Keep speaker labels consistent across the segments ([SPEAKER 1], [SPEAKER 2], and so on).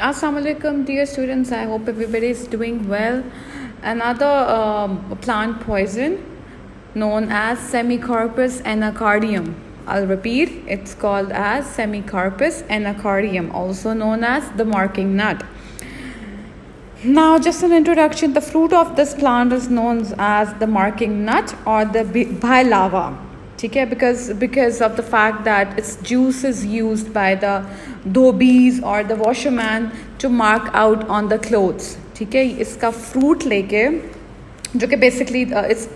[SPEAKER 1] Assalamualaikum, dear students. I hope everybody is doing well. Another plant poison known as Semicarpus anacardium. I'll repeat, it's called as Semicarpus anacardium, also known as the marking nut. Now, just an introduction, the fruit of this plant is known as the marking nut or the bailava. Okay, because of the fact that its juice is used by the धोबीज or the washerman to mark out on the clothes. ठीक है, इसका fruit लेके जो कि basically इस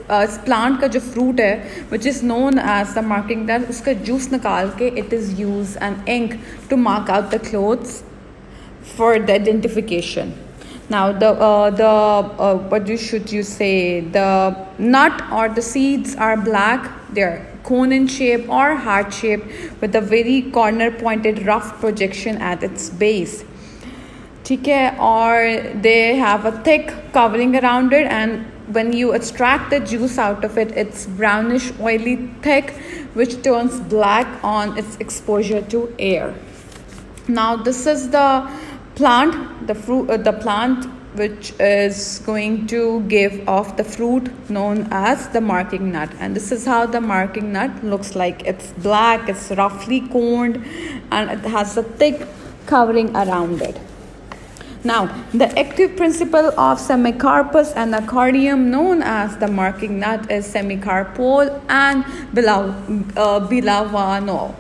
[SPEAKER 1] plant का जो fruit है which is known as the marking nut, उसका जूस निकाल के it is use an ink to mark out the clothes for the identification. Now what should you say? The nut or the seeds are black. They're cone in shape or heart shape with a very corner pointed rough projection at its base. ठीक है, or they have a thick covering around it, and when you extract the juice out of it, it's brownish, oily, thick, which turns black on its exposure to air. Now this is the plant, the plant which is going to give off the fruit known as the marking nut, and this is how the marking nut looks like. It's black, it's roughly coned, and it has a thick covering around it. Now, the active principle of Semicarpus anacardium known as the marking nut is semicarpol and bilavanol.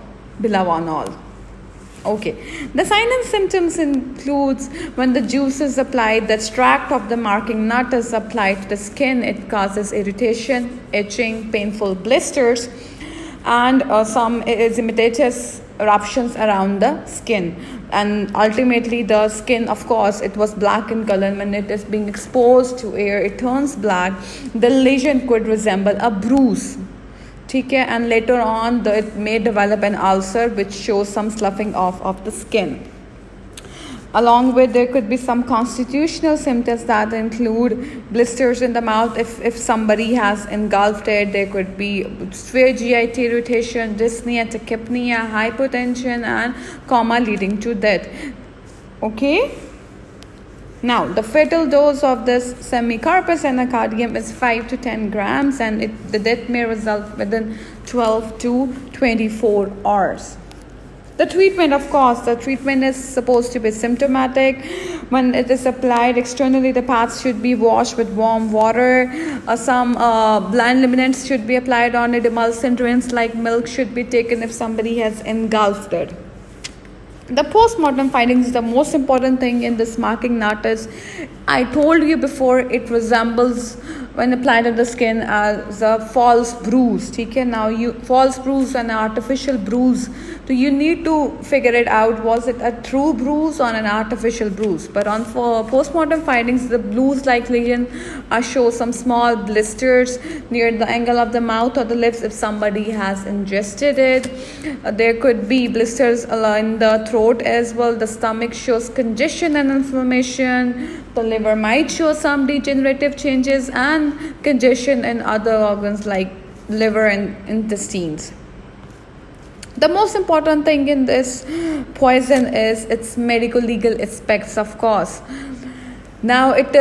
[SPEAKER 1] Okay, the signs and symptoms includes when the juice is applied, the extract of the marking nut is applied to the skin. It causes irritation, itching, painful blisters, and some erythematous eruptions around the skin. And ultimately the skin, of course, it was black in color. When it is being exposed to air, it turns black. The lesion could resemble a bruise. Okay, and later on it may develop an ulcer which shows some sloughing off of the skin. Along with, there could be some constitutional symptoms that include blisters in the mouth if somebody has engulfed it. There could be severe GI irritation, dyspnea, tachypnea, hypotension, and coma leading to death. Okay. Now, the fatal dose of this Semicarpus anacardium is 5 to 10 grams, and the death may result within 12 to 24 hours. The treatment, of course, the treatment is supposed to be symptomatic. When it is applied externally, the parts should be washed with warm water. Some bland luminance should be applied on it. Emulsient rinse like milk should be taken if somebody has engulfed it. The post-mortem findings is the most important thing in this marking nut. Is I told you before, it resembles when applied on the skin as a false bruise. Okay, now false bruise and artificial bruise. So you need to figure it out, was it a true bruise or an artificial bruise? But for post-mortem findings, the bruise-like lesion show some small blisters near the angle of the mouth or the lips if somebody has ingested it. There could be blisters along the throat as well. The stomach shows congestion and inflammation. The liver might show some degenerative changes and congestion in other organs like liver and intestines. The most important thing in this poison is its medico-legal aspects, of course. Now, it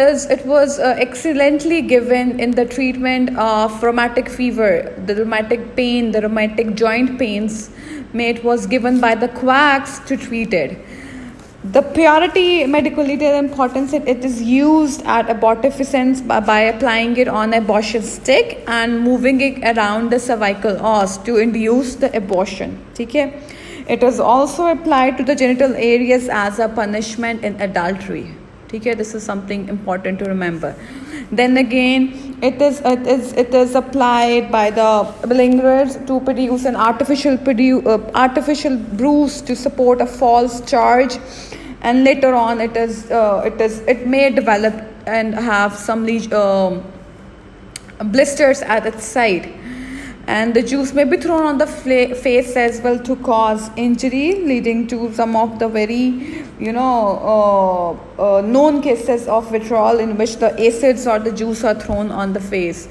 [SPEAKER 1] was excellently given in the treatment of rheumatic fever, the rheumatic pain, the rheumatic joint pains. It was given by the quacks to treat it. The purity, medical-legal importance, it is used at abortifacients by applying it on an abortion stick and moving it around the cervical os to induce the abortion. Okay? It is also applied to the genital areas as a punishment in adultery. Okay? This is something important to remember. Then again, it is applied by the malingerers to produce an artificial bruise to support a false charge, and later on it may develop and have some blisters at its side, and the juice may be thrown on the face as well to cause injury, leading to some of the very known cases of vitriol in which the acids or the juice are thrown on the face.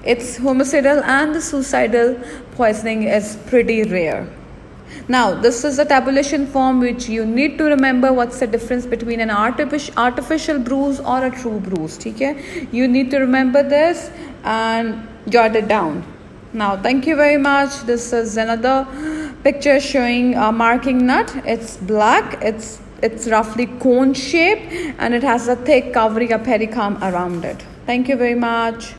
[SPEAKER 1] It's homicidal, and the suicidal poisoning is pretty rare. Now, this is a tabulation form which you need to remember what's the difference between an artificial bruise or a true bruise. Okay? You need to remember this and jot it down. Now, thank you very much. This is another picture showing a marking nut. It's black. It's roughly cone shaped and it has a thick covering a pericarp around it. Thank you very much.